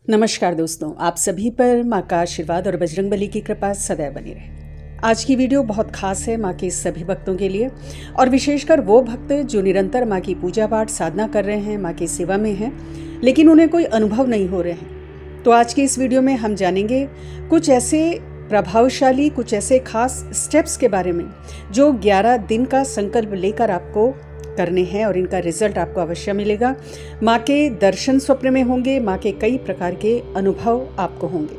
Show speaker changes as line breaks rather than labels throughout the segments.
नमस्कार दोस्तों, आप सभी पर माँ का आशीर्वाद और बजरंगबली की कृपा सदैव बनी रहे। आज की वीडियो बहुत खास है माँ के सभी भक्तों के लिए, और विशेषकर वो भक्त जो निरंतर माँ की पूजा पाठ साधना कर रहे हैं, माँ की सेवा में हैं, लेकिन उन्हें कोई अनुभव नहीं हो रहे हैं। तो आज की इस वीडियो में हम जानेंगे कुछ ऐसे प्रभावशाली, कुछ ऐसे खास स्टेप्स के बारे में जो 11 दिन का संकल्प लेकर आपको करने हैं और इनका रिजल्ट आपको अवश्य मिलेगा। माँ के दर्शन स्वप्न में होंगे, माँ के कई प्रकार के अनुभव आपको होंगे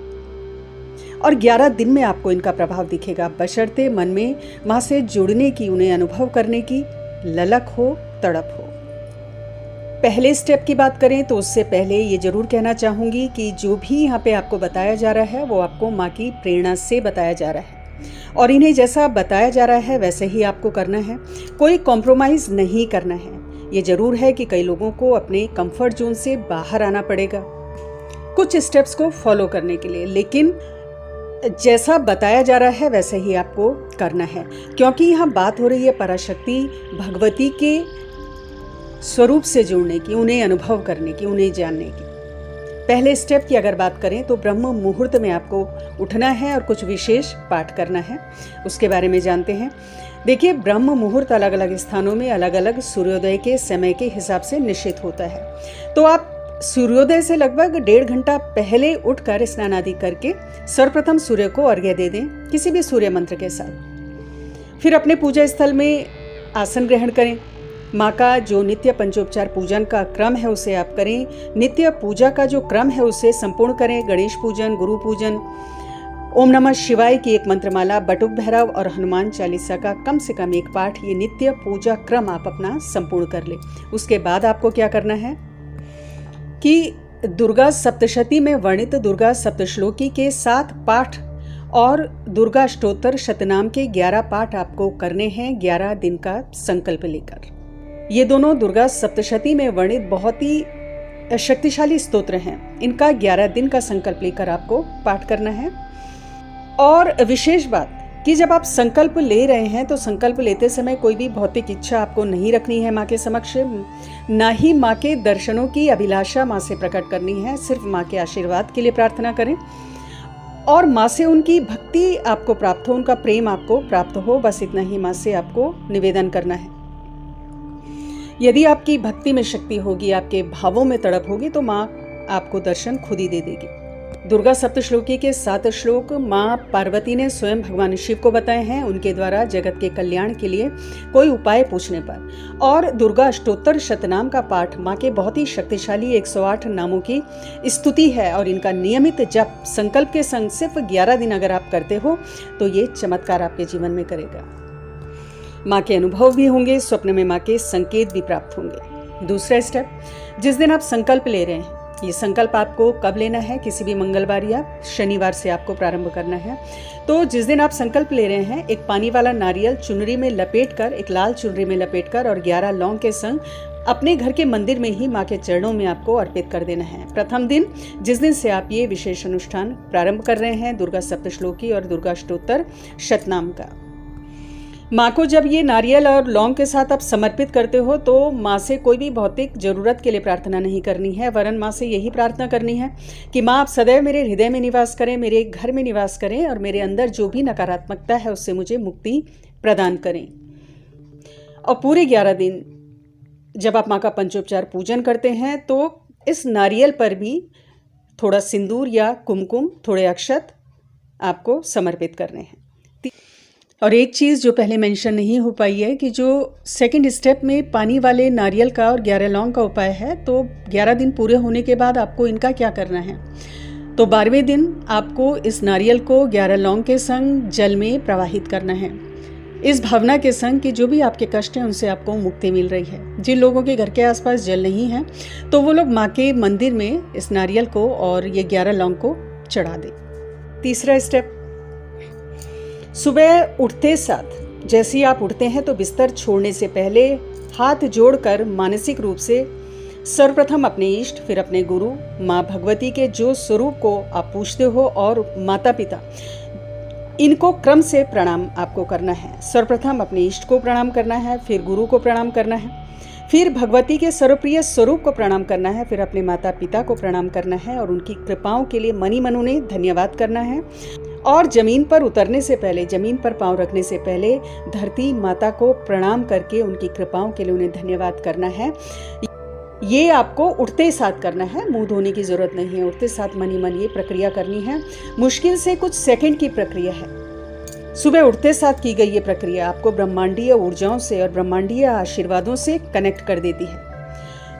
और 11 दिन में आपको इनका प्रभाव दिखेगा, बशर्ते मन में माँ से जुड़ने की, उन्हें अनुभव करने की ललक हो, तड़प हो। पहले स्टेप की बात करें तो उससे पहले ये जरूर कहना चाहूँगी कि जो भी यहाँ पे आपको बताया जा रहा है वो आपको माँ की प्रेरणा से बताया जा रहा है और इन्हें जैसा बताया जा रहा है वैसे ही आपको करना है। कोई कॉम्प्रोमाइज़ नहीं करना है। ये जरूर है कि कई लोगों को अपने कंफर्ट जोन से बाहर आना पड़ेगा कुछ स्टेप्स को फॉलो करने के लिए, लेकिन जैसा बताया जा रहा है वैसे ही आपको करना है, क्योंकि यहाँ बात हो रही है पराशक्ति भगवती के स्वरूप से जुड़ने की, उन्हें अनुभव करने की, उन्हें जानने की। पहले स्टेप की अगर बात करें तो ब्रह्म मुहूर्त में आपको उठना है और कुछ विशेष पाठ करना है, उसके बारे में जानते हैं। देखिए, ब्रह्म मुहूर्त अलग अलग स्थानों में अलग अलग सूर्योदय के समय के हिसाब से निश्चित होता है। तो आप सूर्योदय से लगभग 1.5 घंटा पहले उठकर स्नान आदि करके सर्वप्रथम सूर्य को अर्घ्य दे दें किसी भी सूर्य मंत्र के साथ। फिर अपने पूजा स्थल में आसन ग्रहण करें। माँ का जो नित्य पंचोपचार पूजन का क्रम है उसे आप करें। नित्य पूजा का जो क्रम है उसे संपूर्ण करें। गणेश पूजन, गुरु पूजन, ओम नमः शिवाय की एक मंत्रमाला, बटुक भैरव और हनुमान चालीसा का कम से कम एक पाठ, ये नित्य पूजा क्रम आप अपना संपूर्ण कर ले। उसके बाद आपको क्या करना है कि दुर्गा सप्तशती में वर्णित दुर्गा सप्तश्लोकी के 7 पाठ और दुर्गा अष्टोत्तर शतनाम के 11 पाठ आपको करने हैं 11 दिन का संकल्प लेकर। ये दोनों दुर्गा सप्तशती में वर्णित बहुत ही शक्तिशाली स्तोत्र हैं। इनका 11 दिन का संकल्प लेकर आपको पाठ करना है। और विशेष बात कि जब आप संकल्प ले रहे हैं तो संकल्प लेते समय कोई भी भौतिक इच्छा आपको नहीं रखनी है माँ के समक्ष, ना ही माँ के दर्शनों की अभिलाषा माँ से प्रकट करनी है। सिर्फ माँ के आशीर्वाद के लिए प्रार्थना करें और माँ से उनकी भक्ति आपको प्राप्त हो, उनका प्रेम आपको प्राप्त हो, बस इतना ही माँ से आपको निवेदन करना है। यदि आपकी भक्ति में शक्ति होगी, आपके भावों में तड़प होगी, तो माँ आपको दर्शन खुद ही दे देगी। दुर्गा सप्तश्लोकी के 7 श्लोक माँ पार्वती ने स्वयं भगवान शिव को बताए हैं उनके द्वारा जगत के कल्याण के लिए कोई उपाय पूछने पर। और दुर्गा अष्टोत्तर शतनाम का पाठ माँ के बहुत ही शक्तिशाली 108 नामों की स्तुति है और इनका नियमित जप संकल्प के संग सिर्फ 11 दिन अगर आप करते हो तो ये चमत्कार आपके जीवन में करेगा। माँ के अनुभव भी होंगे, स्वप्न में माँ के संकेत भी प्राप्त होंगे। दूसरा स्टेप, जिस दिन आप संकल्प ले रहे हैं, ये संकल्प आपको कब लेना है, किसी भी मंगलवार या शनिवार से आपको प्रारंभ करना है। तो जिस दिन आप संकल्प ले रहे हैं, एक पानी वाला नारियल चुनरी में लपेटकर, एक लाल चुनरी में लपेटकर और 11 लौंग के संग अपने घर के मंदिर में ही माँ के चरणों में आपको अर्पित कर देना है। प्रथम दिन, जिस दिन से आप ये विशेष अनुष्ठान प्रारंभ कर रहे हैं दुर्गा सप्तश्लोकी और दुर्गा अष्टोत्तर शतनाम का, माँ को जब ये नारियल और लौंग के साथ आप समर्पित करते हो तो माँ से कोई भी भौतिक जरूरत के लिए प्रार्थना नहीं करनी है, वरन माँ से यही प्रार्थना करनी है कि माँ आप सदैव मेरे हृदय में निवास करें, मेरे घर में निवास करें और मेरे अंदर जो भी नकारात्मकता है उससे मुझे मुक्ति प्रदान करें। और पूरे 11 दिन जब आप माँ का पंचोपचार पूजन करते हैं तो इस नारियल पर भी थोड़ा सिंदूर या कुमकुम, थोड़े अक्षत आपको समर्पित करने हैं। और एक चीज़ जो पहले मेंशन नहीं हो पाई है कि जो सेकंड स्टेप में पानी वाले नारियल का और 11 लौंग का उपाय है, तो 11 दिन पूरे होने के बाद आपको इनका क्या करना है। तो 12वें दिन आपको इस नारियल को 11 लौंग के संग जल में प्रवाहित करना है, इस भावना के संग कि जो भी आपके कष्ट हैं उनसे आपको मुक्ति मिल रही है। जिन लोगों के घर के आसपास जल नहीं है तो वो लोग माँ के मंदिर में इस नारियल को और ये 11 लौंग को चढ़ा दें। तीसरा स्टेप, सुबह उठते साथ जैसे ही आप उठते हैं तो बिस्तर छोड़ने से पहले हाथ जोड़कर मानसिक रूप से सर्वप्रथम अपने इष्ट, फिर अपने गुरु माँ भगवती के जो स्वरूप को आप पूछते हो और माता पिता, इनको क्रम से प्रणाम आपको करना है। सर्वप्रथम अपने इष्ट को प्रणाम करना है, फिर गुरु को प्रणाम करना है, फिर भगवती के सर्वप्रिय स्वरूप को प्रणाम करना है, फिर अपने माता पिता को प्रणाम करना है और उनकी कृपाओं के लिए मनी मन उन्हें धन्यवाद करना है। और ज़मीन पर उतरने से पहले, ज़मीन पर पांव रखने से पहले धरती माता को प्रणाम करके उनकी कृपाओं के लिए उन्हें धन्यवाद करना है। ये आपको उठते साथ करना है, मुंह धोने की ज़रूरत नहीं है, उठते साथ मनी मन ये प्रक्रिया करनी है। मुश्किल से कुछ सेकंड की प्रक्रिया है। सुबह उठते साथ की गई ये प्रक्रिया आपको ब्रह्मांडीय ऊर्जाओं से और ब्रह्मांडीय आशीर्वादों से कनेक्ट कर देती है।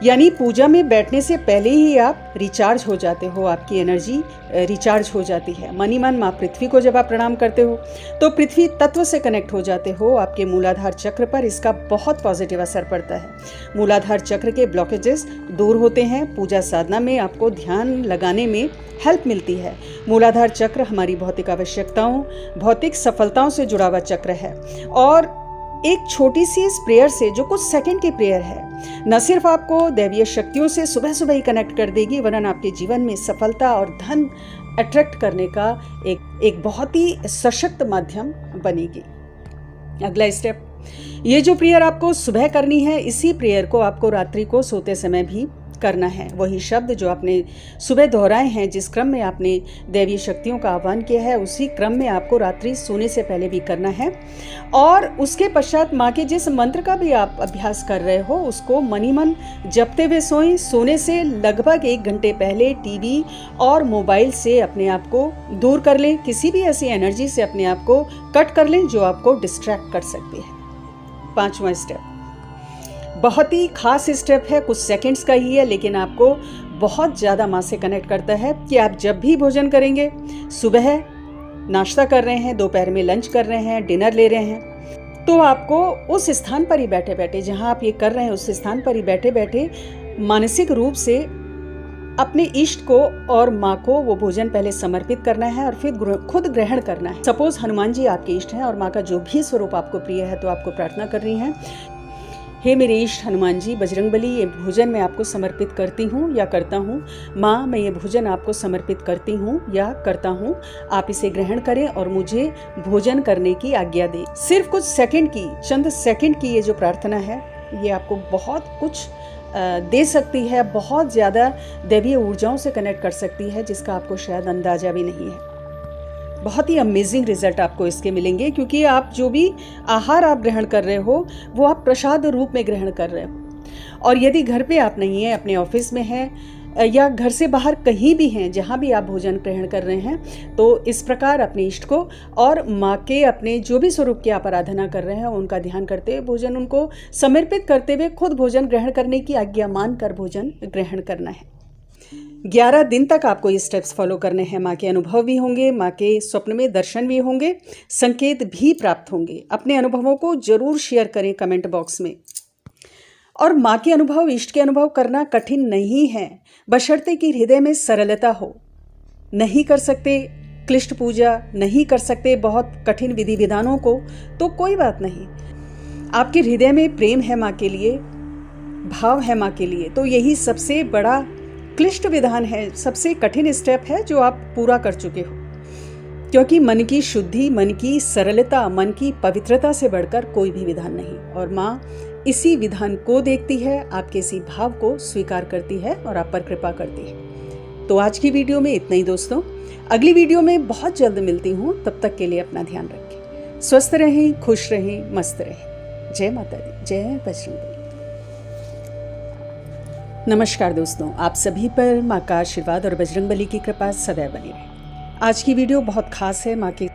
यानी पूजा में बैठने से पहले ही आप रिचार्ज हो जाते हो, आपकी एनर्जी रिचार्ज हो जाती है। मनी मन माँ पृथ्वी को जब आप प्रणाम करते हो तो पृथ्वी तत्व से कनेक्ट हो जाते हो। आपके मूलाधार चक्र पर इसका बहुत पॉजिटिव असर पड़ता है। मूलाधार चक्र के ब्लॉकेजेस दूर होते हैं। पूजा साधना में आपको ध्यान लगाने में हेल्प मिलती है। मूलाधार चक्र हमारी भौतिक आवश्यकताओं, भौतिक सफलताओं से जुड़ा हुआ चक्र है और एक छोटी सी इस प्रेयर से, जो कुछ सेकंड की प्रेयर है, न सिर्फ आपको दैवीय शक्तियों से सुबह सुबह ही कनेक्ट कर देगी, वरन आपके जीवन में सफलता और धन अट्रैक्ट करने का एक बहुत ही सशक्त माध्यम बनेगी। अगला स्टेप, ये जो प्रेयर आपको सुबह करनी है, इसी प्रेयर को आपको रात्रि को सोते समय भी करना है। वही शब्द जो आपने सुबह दोहराए हैं, जिस क्रम में आपने दैवीय शक्तियों का आह्वान किया है, उसी क्रम में आपको रात्रि सोने से पहले भी करना है। और उसके पश्चात माँ के जिस मंत्र का भी आप अभ्यास कर रहे हो, उसको मनी मन जपते हुए सोएं। सोने से लगभग 1 घंटे पहले टीवी और मोबाइल से अपने आप को दूर कर लें। किसी भी ऐसी एनर्जी से अपने आप को कट कर लें जो आपको डिस्ट्रैक्ट कर सकती है। 5वां स्टेप बहुत ही खास स्टेप है, कुछ सेकंड्स का ही है, लेकिन आपको बहुत ज़्यादा माँ से कनेक्ट करता है कि आप जब भी भोजन करेंगे, सुबह नाश्ता कर रहे हैं, दोपहर में लंच कर रहे हैं, डिनर ले रहे हैं, तो आपको उस स्थान पर ही बैठे बैठे, जहाँ आप ये कर रहे हैं उस स्थान पर ही बैठे बैठे मानसिक रूप से अपने इष्ट को और माँ को वो भोजन पहले समर्पित करना है और फिर खुद ग्रहण करना है। सपोज हनुमान जी आपके इष्ट हैं और माँ का जो भी स्वरूप आपको प्रिय है, तो आपको प्रार्थना कर रही हैं, हे मेरे इष्ट हनुमान जी, बजरंगबली, ये भोजन मैं आपको समर्पित करती हूँ या करता हूँ। माँ, मैं ये भोजन आपको समर्पित करती हूँ या करता हूँ। आप इसे ग्रहण करें और मुझे भोजन करने की आज्ञा दें। सिर्फ कुछ सेकंड की, चंद सेकंड की ये जो प्रार्थना है, ये आपको बहुत कुछ दे सकती है, बहुत ज़्यादा दैवीय ऊर्जाओं से कनेक्ट कर सकती है, जिसका आपको शायद अंदाजा भी नहीं है। बहुत ही अमेजिंग रिजल्ट आपको इसके मिलेंगे, क्योंकि आप जो भी आहार आप ग्रहण कर रहे हो, वो आप प्रसाद रूप में ग्रहण कर रहे हो। और यदि घर पे आप नहीं हैं, अपने ऑफिस में हैं या घर से बाहर कहीं भी हैं, जहाँ भी आप भोजन ग्रहण कर रहे हैं, तो इस प्रकार अपने इष्ट को और माँ के अपने जो भी स्वरूप की आप आराधना कर रहे हैं, उनका ध्यान करते हुए, भोजन उनको समर्पित करते हुए खुद भोजन ग्रहण करने की आज्ञा मानकर भोजन ग्रहण करना है। 11 दिन तक आपको ये स्टेप्स फॉलो करने हैं। माँ के अनुभव भी होंगे, माँ के स्वप्न में दर्शन भी होंगे, संकेत भी प्राप्त होंगे। अपने अनुभवों को जरूर शेयर करें कमेंट बॉक्स में। और माँ के अनुभव, इष्ट के अनुभव करना कठिन नहीं है, बशर्ते कि हृदय में सरलता हो। नहीं कर सकते क्लिष्ट पूजा, नहीं कर सकते बहुत कठिन विधि विधानों को, तो कोई बात नहीं। आपके हृदय में प्रेम है माँ के लिए, भाव है माँ के लिए, तो यही सबसे बड़ा क्लिष्ट विधान है, सबसे कठिन स्टेप है जो आप पूरा कर चुके हो। क्योंकि मन की शुद्धि, मन की सरलता, मन की पवित्रता से बढ़कर कोई भी विधान नहीं। और माँ इसी विधान को देखती है, आपके इसी भाव को स्वीकार करती है और आप पर कृपा करती है। तो आज की वीडियो में इतना ही दोस्तों। अगली वीडियो में बहुत जल्द मिलती हूँ। तब तक के लिए अपना ध्यान रखें, स्वस्थ रहें, खुश रहें, मस्त रहें। जय माता दी, जय बजरंगबली। नमस्कार दोस्तों, आप सभी पर माँ का आशीर्वाद और बजरंगबली की कृपा सदैव बनी रहे। आज की वीडियो बहुत खास है। माँ की